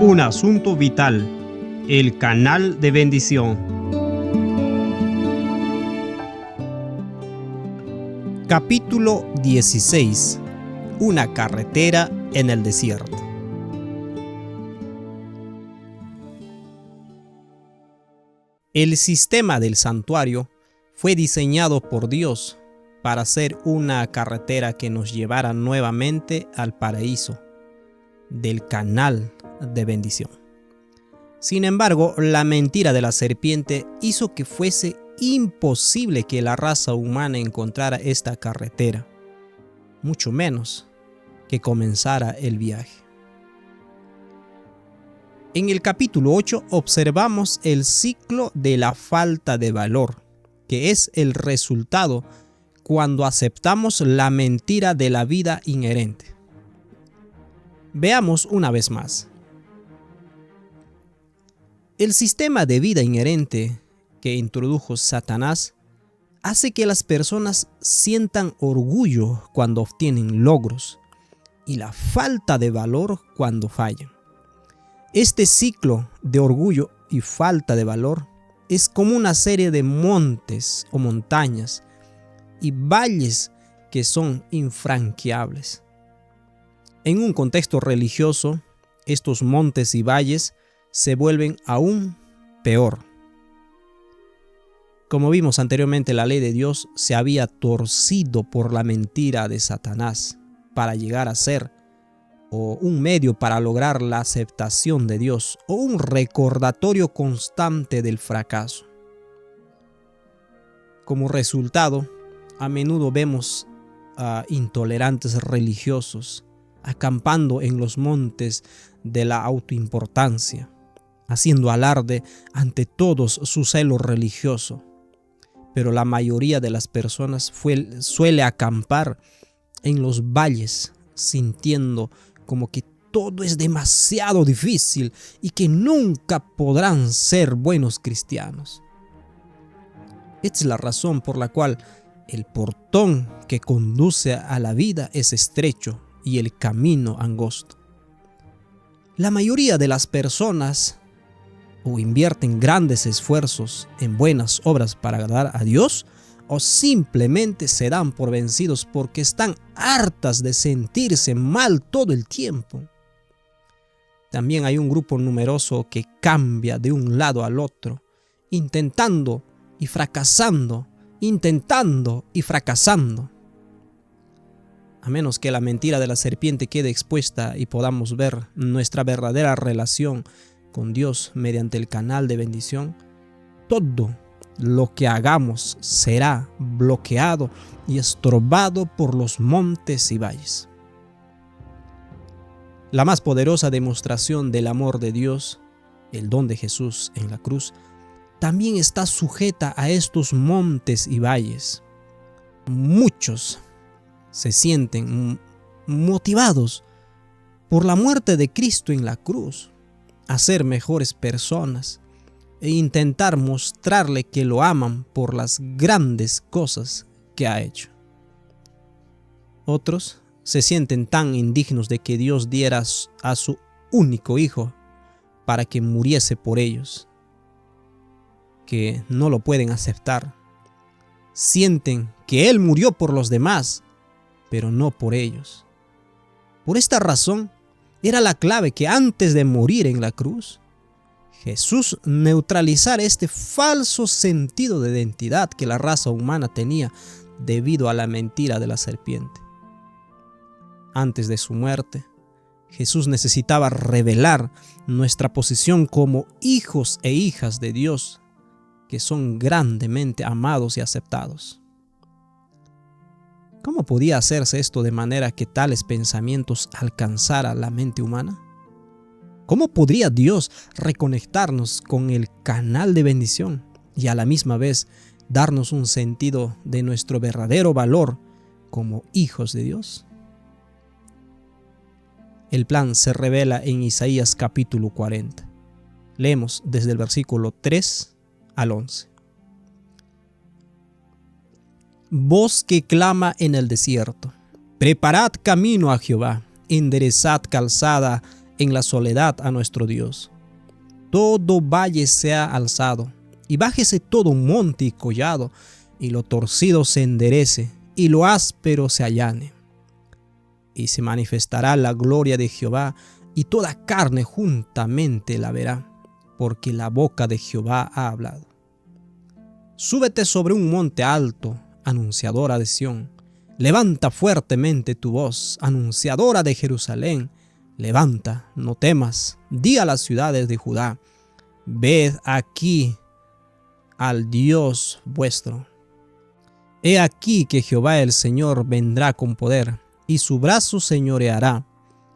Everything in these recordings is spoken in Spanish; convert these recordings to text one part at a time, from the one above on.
Un asunto vital, el canal de bendición. Capítulo 16. Una carretera en el desierto. El sistema del santuario fue diseñado por Dios para ser una carretera que nos llevara nuevamente al paraíso, del canal de bendición. Sin embargo, la mentira de la serpiente hizo que fuese imposible que la raza humana encontrara esta carretera, mucho menos que comenzara el viaje. En el capítulo 8 observamos el ciclo de la falta de valor, que es el resultado cuando aceptamos la mentira de la vida inherente. Veamos una vez más. El sistema de vida inherente que introdujo Satanás hace que las personas sientan orgullo cuando obtienen logros y la falta de valor cuando fallan. Este ciclo de orgullo y falta de valor es como una serie de montes o montañas y valles que son infranqueables. En un contexto religioso, estos montes y valles se vuelven aún peor. Como vimos anteriormente, la ley de Dios se había torcido por la mentira de Satanás para llegar a ser o un medio para lograr la aceptación de Dios o un recordatorio constante del fracaso. Como resultado, a menudo vemos a intolerantes religiosos acampando en los montes de la autoimportancia, haciendo alarde ante todos su celo religioso. Pero la mayoría de las personas suele acampar en los valles, sintiendo como que todo es demasiado difícil y que nunca podrán ser buenos cristianos. Esta es la razón por la cual el portón que conduce a la vida es estrecho y el camino angosto. La mayoría de las personas o invierten grandes esfuerzos en buenas obras para agradar a Dios, o simplemente se dan por vencidos porque están hartas de sentirse mal todo el tiempo. También hay un grupo numeroso que cambia de un lado al otro, intentando y fracasando, intentando y fracasando. A menos que la mentira de la serpiente quede expuesta y podamos ver nuestra verdadera relación con Dios mediante el canal de bendición, todo lo que hagamos será bloqueado y estorbado por los montes y valles. La más poderosa demostración del amor de Dios, el don de Jesús en la cruz, también está sujeta a estos montes y valles. Muchos se sienten motivados por la muerte de Cristo en la cruz a ser mejores personas e intentar mostrarle que lo aman por las grandes cosas que ha hecho. Otros se sienten tan indignos de que Dios diera a su único hijo para que muriese por ellos, que no lo pueden aceptar. Sienten que Él murió por los demás, pero no por ellos. Por esta razón, era la clave que antes de morir en la cruz, Jesús neutralizara este falso sentido de identidad que la raza humana tenía debido a la mentira de la serpiente. Antes de su muerte, Jesús necesitaba revelar nuestra posición como hijos e hijas de Dios, que son grandemente amados y aceptados. ¿Cómo podía hacerse esto de manera que tales pensamientos alcanzaran la mente humana? ¿Cómo podría Dios reconectarnos con el canal de bendición y a la misma vez darnos un sentido de nuestro verdadero valor como hijos de Dios? El plan se revela en Isaías capítulo 40. Leemos desde el versículo 3 al 11. Voz que clama en el desierto: preparad camino a Jehová, enderezad calzada en la soledad a nuestro Dios. Todo valle sea alzado, y bájese todo monte y collado, y lo torcido se enderece, y lo áspero se allane. Y se manifestará la gloria de Jehová, y toda carne juntamente la verá, porque la boca de Jehová ha hablado. Súbete sobre un monte alto, anunciadora de Sión. Levanta fuertemente tu voz, anunciadora de Jerusalén. Levanta, no temas, di a las ciudades de Judá: ved aquí al Dios vuestro. He aquí que Jehová el Señor vendrá con poder, y su brazo señoreará.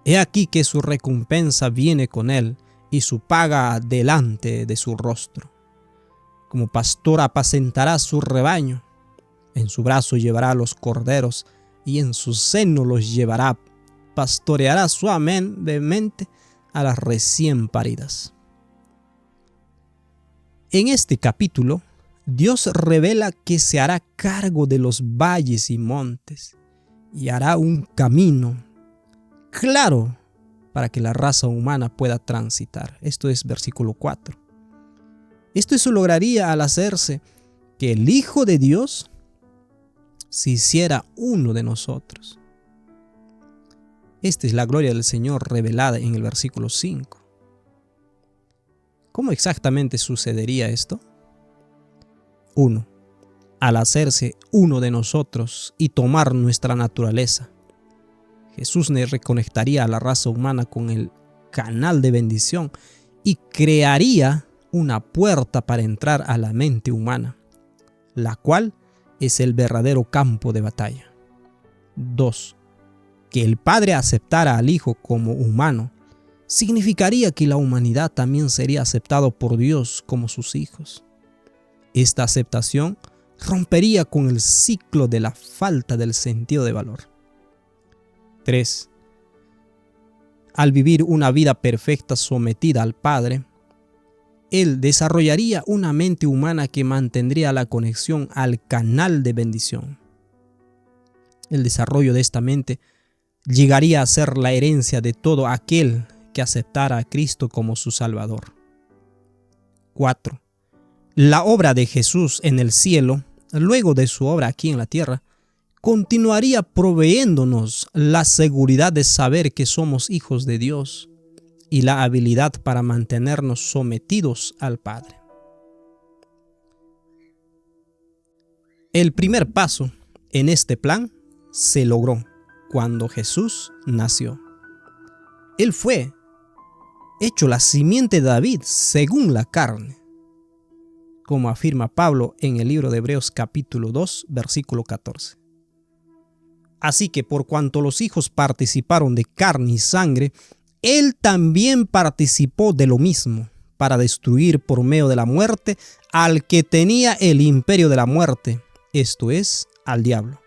He aquí que su recompensa viene con él, y su paga delante de su rostro. Como pastor apacentará su rebaño. En su brazo llevará los corderos, y en su seno los llevará. Pastoreará suavemente a las recién paridas. En este capítulo, Dios revela que se hará cargo de los valles y montes, y hará un camino claro para que la raza humana pueda transitar. Esto es versículo 4. Esto se lograría al hacerse que el Hijo de Dios se hiciera uno de nosotros. Esta es la gloria del Señor revelada en el versículo 5. ¿Cómo exactamente sucedería esto? 1. Al hacerse uno de nosotros y tomar nuestra naturaleza, Jesús nos reconectaría a la raza humana con el canal de bendición y crearía una puerta para entrar a la mente humana, la cual es el verdadero campo de batalla. 2. Que el Padre aceptara al Hijo como humano significaría que la humanidad también sería aceptada por Dios como sus hijos. Esta aceptación rompería con el ciclo de la falta del sentido de valor. 3. Al vivir una vida perfecta sometida al Padre, Él desarrollaría una mente humana que mantendría la conexión al canal de bendición. El desarrollo de esta mente llegaría a ser la herencia de todo aquel que aceptara a Cristo como su Salvador. 4. La obra de Jesús en el cielo, luego de su obra aquí en la tierra, continuaría proveyéndonos la seguridad de saber que somos hijos de Dios y la habilidad para mantenernos sometidos al Padre. El primer paso en este plan se logró cuando Jesús nació. Él fue hecho la simiente de David según la carne, como afirma Pablo en el libro de Hebreos capítulo 2, versículo 14. Así que por cuanto los hijos participaron de carne y sangre, Él también participó de lo mismo, para destruir por medio de la muerte al que tenía el imperio de la muerte, esto es, al diablo.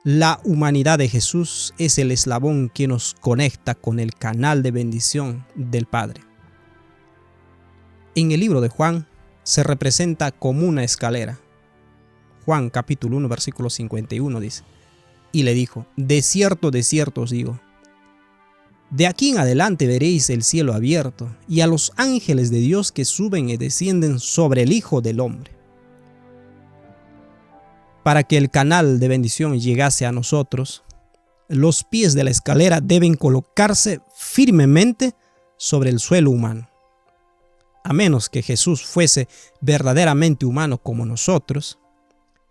La humanidad de Jesús es el eslabón que nos conecta con el canal de bendición del Padre. En el libro de Juan se representa como una escalera. Juan capítulo 1 versículo 51 dice: y le dijo: de cierto os digo, de aquí en adelante veréis el cielo abierto y a los ángeles de Dios que suben y descienden sobre el Hijo del Hombre. Para que el canal de bendición llegase a nosotros, los pies de la escalera deben colocarse firmemente sobre el suelo humano. A menos que Jesús fuese verdaderamente humano como nosotros,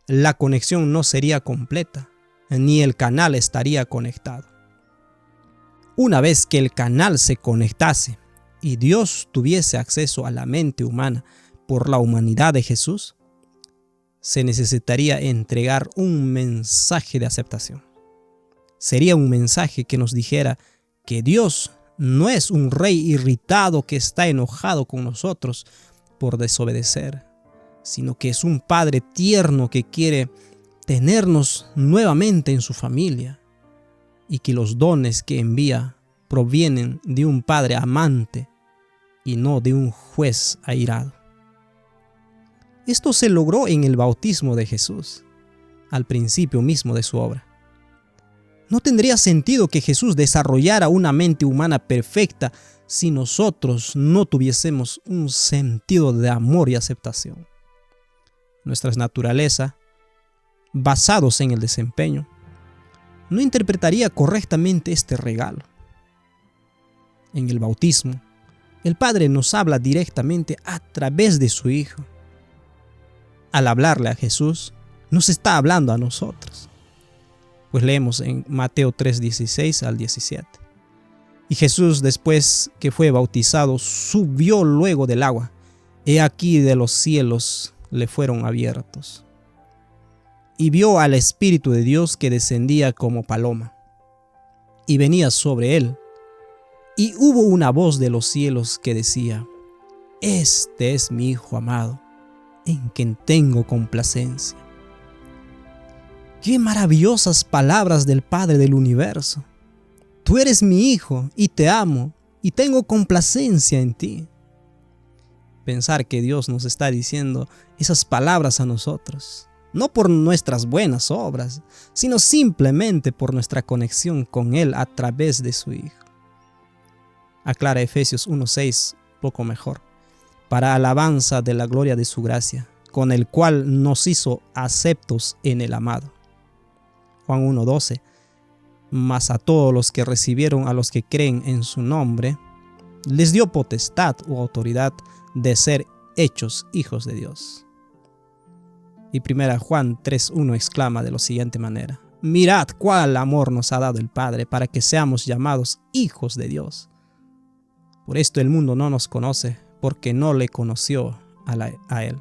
la conexión no sería completa, ni el canal estaría conectado. Una vez que el canal se conectase y Dios tuviese acceso a la mente humana por la humanidad de Jesús, se necesitaría entregar un mensaje de aceptación. Sería un mensaje que nos dijera que Dios no es un rey irritado que está enojado con nosotros por desobedecer, sino que es un Padre tierno que quiere tenernos nuevamente en su familia y que los dones que envía provienen de un Padre amante y no de un juez airado. Esto se logró en el bautismo de Jesús, al principio mismo de su obra. No tendría sentido que Jesús desarrollara una mente humana perfecta si nosotros no tuviésemos un sentido de amor y aceptación. Nuestra naturaleza, basados en el desempeño, no interpretaría correctamente este regalo. En el bautismo, el Padre nos habla directamente a través de su Hijo. Al hablarle a Jesús, nos está hablando a nosotros. Pues leemos en Mateo 3:16 al 17. Y Jesús, después que fue bautizado, subió luego del agua. He aquí de los cielos le fueron abiertos. Y vio al Espíritu de Dios que descendía como paloma, y venía sobre él. Y hubo una voz de los cielos que decía: Este es mi Hijo amado, en quien tengo complacencia. ¡Qué maravillosas palabras del Padre del universo! Tú eres mi Hijo y te amo y tengo complacencia en ti. Pensar que Dios nos está diciendo esas palabras a nosotros, no por nuestras buenas obras, sino simplemente por nuestra conexión con Él a través de su Hijo. Aclara Efesios 1:6 poco mejor: para alabanza de la gloria de su gracia, con el cual nos hizo aceptos en el amado. Juan 1:12: mas a todos los que recibieron a los que creen en su nombre, les dio potestad u autoridad de ser hechos hijos de Dios. Y 1 Juan 3:1 exclama de la siguiente manera: mirad cuál amor nos ha dado el Padre para que seamos llamados hijos de Dios. Por esto el mundo no nos conoce, porque no le conoció a Él.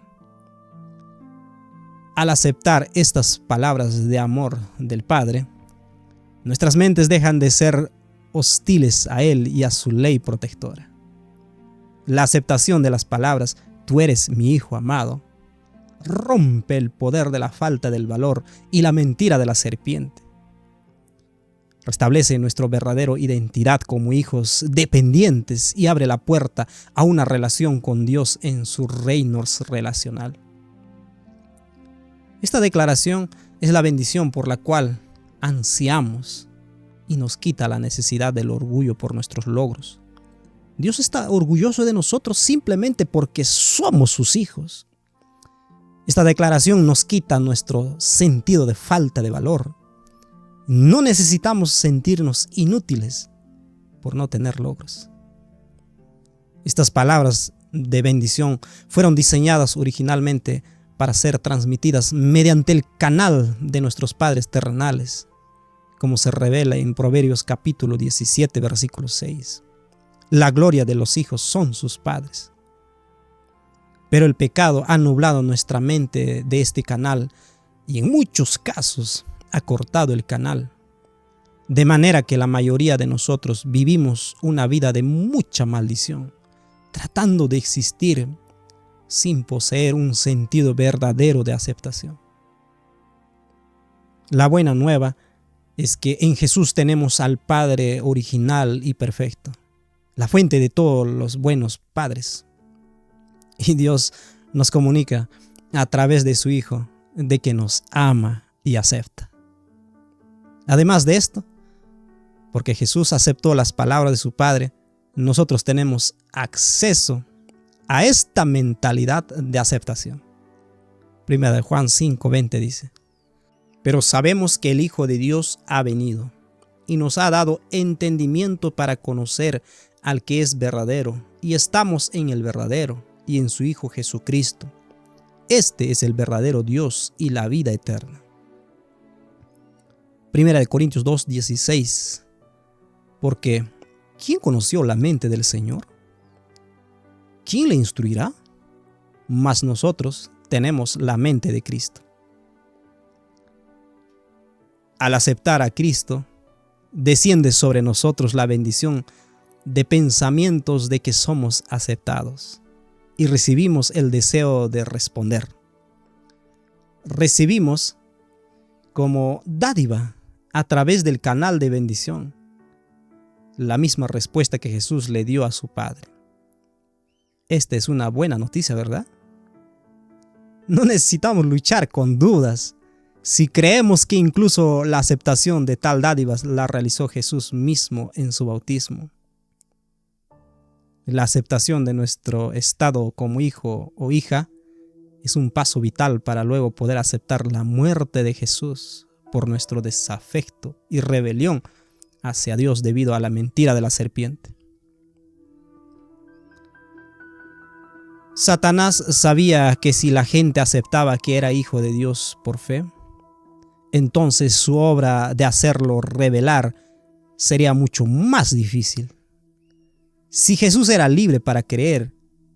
Al aceptar estas palabras de amor del Padre, nuestras mentes dejan de ser hostiles a Él y a su ley protectora. La aceptación de las palabras «Tú eres mi Hijo amado» rompe el poder de la falta del valor y la mentira de la serpiente. Restablece nuestra verdadera identidad como hijos dependientes y abre la puerta a una relación con Dios en su reino relacional. Esta declaración es la bendición por la cual ansiamos y nos quita la necesidad del orgullo por nuestros logros. Dios está orgulloso de nosotros simplemente porque somos sus hijos. Esta declaración nos quita nuestro sentido de falta de valor. No necesitamos sentirnos inútiles por no tener logros. Estas palabras de bendición fueron diseñadas originalmente para ser transmitidas mediante el canal de nuestros padres terrenales, como se revela en Proverbios capítulo 17, versículo 6. La gloria de los hijos son sus padres. Pero el pecado ha nublado nuestra mente de este canal y en muchos casos ha cortado el canal, de manera que la mayoría de nosotros vivimos una vida de mucha maldición, tratando de existir sin poseer un sentido verdadero de aceptación. La buena nueva es que en Jesús tenemos al Padre original y perfecto, la fuente de todos los buenos padres. Y Dios nos comunica a través de su Hijo de que nos ama y acepta. Además de esto, porque Jesús aceptó las palabras de su Padre, nosotros tenemos acceso a esta mentalidad de aceptación. 1 Juan 5:20 dice: pero sabemos que el Hijo de Dios ha venido y nos ha dado entendimiento para conocer al que es verdadero, y estamos en el verdadero y en su Hijo Jesucristo. Este es el verdadero Dios y la vida eterna. 1 Corintios 2:16: porque ¿quién conoció la mente del Señor? ¿Quién le instruirá? Mas nosotros tenemos la mente de Cristo. Al aceptar a Cristo, desciende sobre nosotros la bendición de pensamientos de que somos aceptados y recibimos el deseo de responder. Recibimos como dádiva a través del canal de bendición la misma respuesta que Jesús le dio a su Padre. Esta es una buena noticia, ¿verdad? No necesitamos luchar con dudas Si creemos que incluso la aceptación de tal dádiva la realizó Jesús mismo en su bautismo, la aceptación de nuestro estado como hijo o hija es un paso vital para luego poder aceptar la muerte de Jesús por nuestro desafecto y rebelión hacia Dios debido a la mentira de la serpiente. Satanás sabía que si la gente aceptaba que era hijo de Dios por fe, entonces su obra de hacerlo revelar sería mucho más difícil. Si Jesús era libre para creer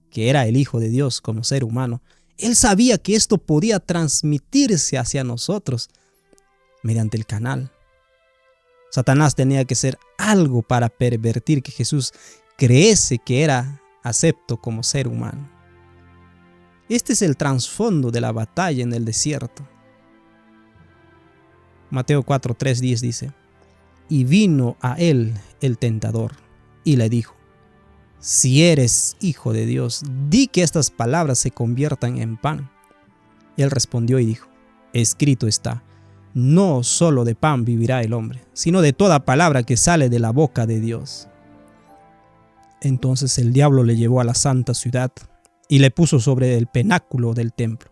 que era el Hijo de Dios como ser humano, él sabía que esto podía transmitirse hacia nosotros mediante el canal. Satanás tenía que hacer algo para pervertir que Jesús creyese que era acepto como ser humano. Este es el trasfondo de la batalla en el desierto. Mateo 4:3-10 dice: y vino a él el tentador y le dijo: si eres hijo de Dios, di que estas palabras se conviertan en pan. Él respondió y dijo: escrito está, no solo de pan vivirá el hombre, sino de toda palabra que sale de la boca de Dios. Entonces el diablo le llevó a la santa ciudad y le puso sobre el pináculo del templo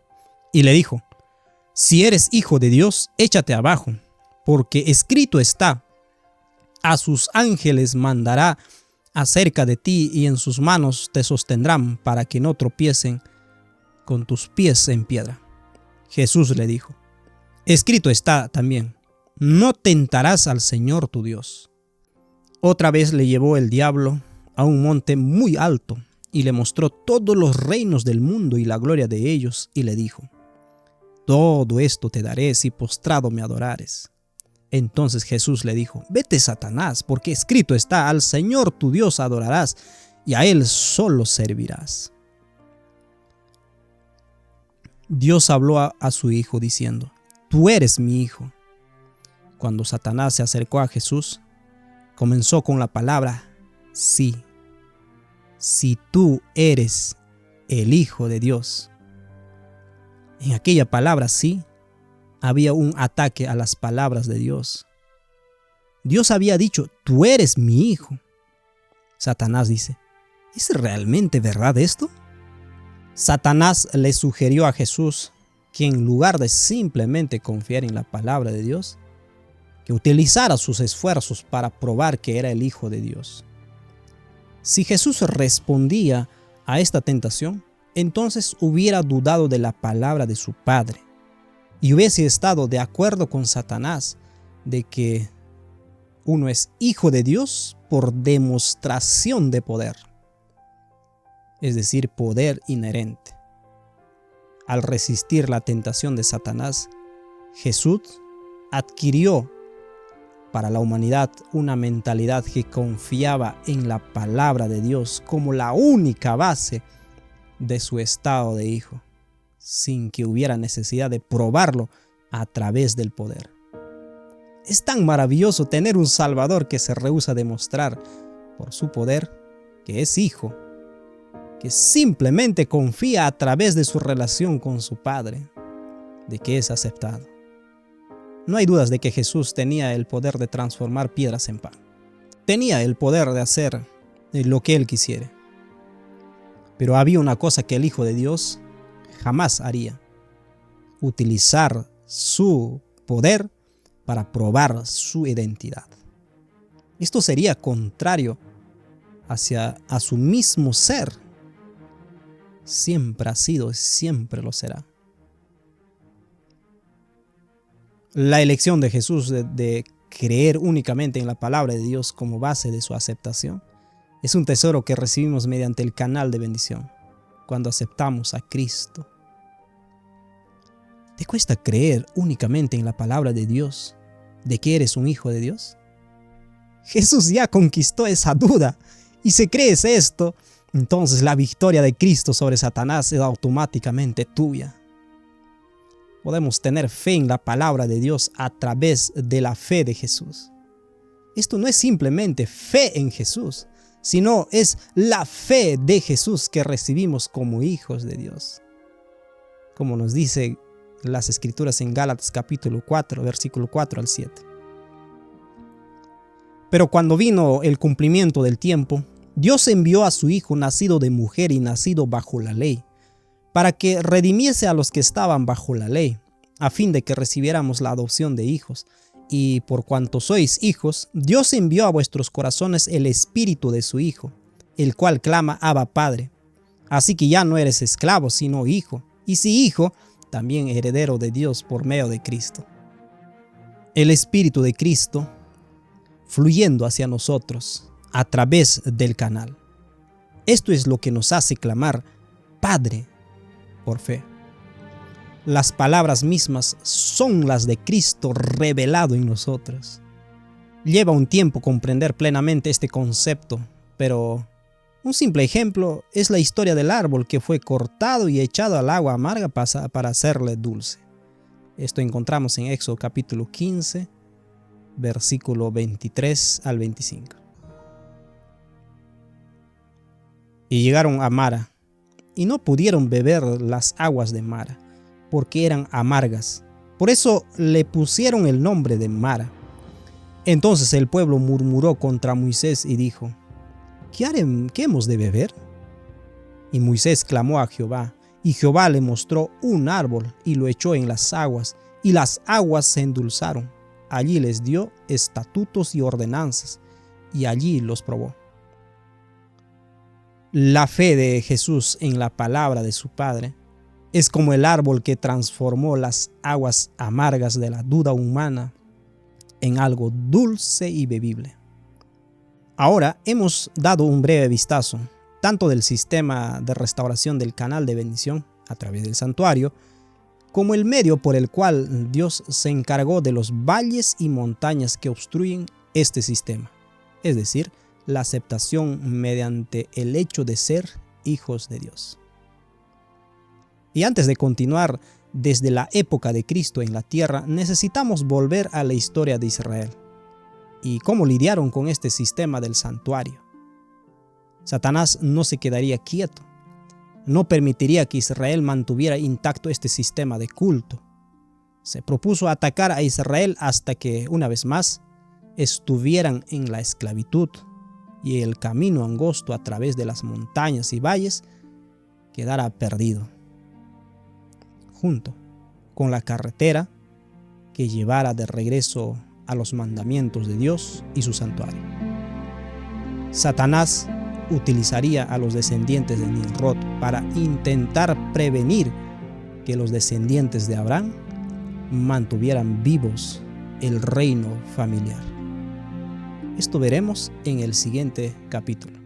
y le dijo: si eres hijo de Dios, échate abajo, porque escrito está, a sus ángeles mandará acerca de ti y en sus manos te sostendrán para que no tropiecen con tus pies en piedra. Jesús le dijo: escrito está también, no tentarás al Señor tu Dios. Otra vez le llevó el diablo a un monte muy alto y le mostró todos los reinos del mundo y la gloria de ellos y le dijo: todo esto te daré si postrado me adorares. Entonces Jesús le dijo: vete, Satanás, porque escrito está, al Señor tu Dios adorarás y a Él solo servirás. Dios habló a su Hijo diciendo: tú eres mi Hijo. Cuando Satanás se acercó a Jesús, comenzó con la palabra sí. Si tú eres el Hijo de Dios. En aquella palabra sí, había un ataque a las palabras de Dios. Dios había dicho: tú eres mi hijo. Satanás dice: ¿es realmente verdad esto? Satanás le sugirió a Jesús que en lugar de simplemente confiar en la palabra de Dios, que utilizara sus esfuerzos para probar que era el Hijo de Dios. Si Jesús respondía a esta tentación, entonces hubiera dudado de la palabra de su Padre y hubiese estado de acuerdo con Satanás de que uno es hijo de Dios por demostración de poder, es decir, poder inherente. Al resistir la tentación de Satanás, Jesús adquirió para la humanidad una mentalidad que confiaba en la palabra de Dios como la única base de su estado de hijo, sin que hubiera necesidad de probarlo a través del poder. Es tan maravilloso tener un Salvador que se rehúsa a demostrar por su poder que es hijo, que simplemente confía a través de su relación con su Padre, de que es aceptado. No hay dudas de que Jesús tenía el poder de transformar piedras en pan. Tenía el poder de hacer lo que Él quisiera. Pero había una cosa que el Hijo de Dios jamás haría: utilizar su poder para probar su identidad. Esto sería contrario a su mismo ser. Siempre ha sido y siempre lo será. La elección de Jesús de creer únicamente en la palabra de Dios como base de su aceptación es un tesoro que recibimos mediante el canal de bendición, cuando aceptamos a Cristo. ¿Te cuesta creer únicamente en la palabra de Dios, de que eres un hijo de Dios? Jesús ya conquistó esa duda, y si crees esto, entonces la victoria de Cristo sobre Satanás es automáticamente tuya. Podemos tener fe en la palabra de Dios a través de la fe de Jesús. Esto no es simplemente fe en Jesús, sino es la fe de Jesús que recibimos como hijos de Dios. Como nos dice las escrituras en Gálatas capítulo 4, versículo 4 al 7. Pero cuando vino el cumplimiento del tiempo, Dios envió a su Hijo nacido de mujer y nacido bajo la ley, para que redimiese a los que estaban bajo la ley, a fin de que recibiéramos la adopción de hijos. Y por cuanto sois hijos, Dios envió a vuestros corazones el Espíritu de su Hijo, el cual clama Abba Padre. Así que ya no eres esclavo, sino hijo, y si hijo, también heredero de Dios por medio de Cristo. El Espíritu de Cristo fluyendo hacia nosotros a través del canal. Esto es lo que nos hace clamar Padre por fe. Las palabras mismas son las de Cristo revelado en nosotros. Lleva un tiempo comprender plenamente este concepto, pero un simple ejemplo es la historia del árbol que fue cortado y echado al agua amarga para hacerle dulce. Esto encontramos en Éxodo capítulo 15, versículo 23 al 25. Y llegaron a Mara, y no pudieron beber las aguas de Mara, porque eran amargas. Por eso le pusieron el nombre de Mara. Entonces el pueblo murmuró contra Moisés y dijo: ¿Qué hemos de beber? Y Moisés clamó a Jehová, y Jehová le mostró un árbol y lo echó en las aguas, y las aguas se endulzaron. Allí les dio estatutos y ordenanzas, y allí los probó. La fe de Jesús en la palabra de su Padre es como el árbol que transformó las aguas amargas de la duda humana en algo dulce y bebible. Ahora hemos dado un breve vistazo tanto del sistema de restauración del canal de bendición a través del santuario, como el medio por el cual Dios se encargó de los valles y montañas que obstruyen este sistema, es decir, la aceptación mediante el hecho de ser hijos de Dios. Y antes de continuar desde la época de Cristo en la tierra, necesitamos volver a la historia de Israel y cómo lidiaron con este sistema del santuario. Satanás no se quedaría quieto. No permitiría que Israel mantuviera intacto este sistema de culto. Se propuso atacar a Israel hasta que, una vez más, estuvieran en la esclavitud y el camino angosto a través de las montañas y valles quedara perdido, junto con la carretera que llevara de regreso a los mandamientos de Dios y su santuario. Satanás utilizaría a los descendientes de Nimrod para intentar prevenir que los descendientes de Abraham mantuvieran vivos el reino familiar. Esto veremos en el siguiente capítulo.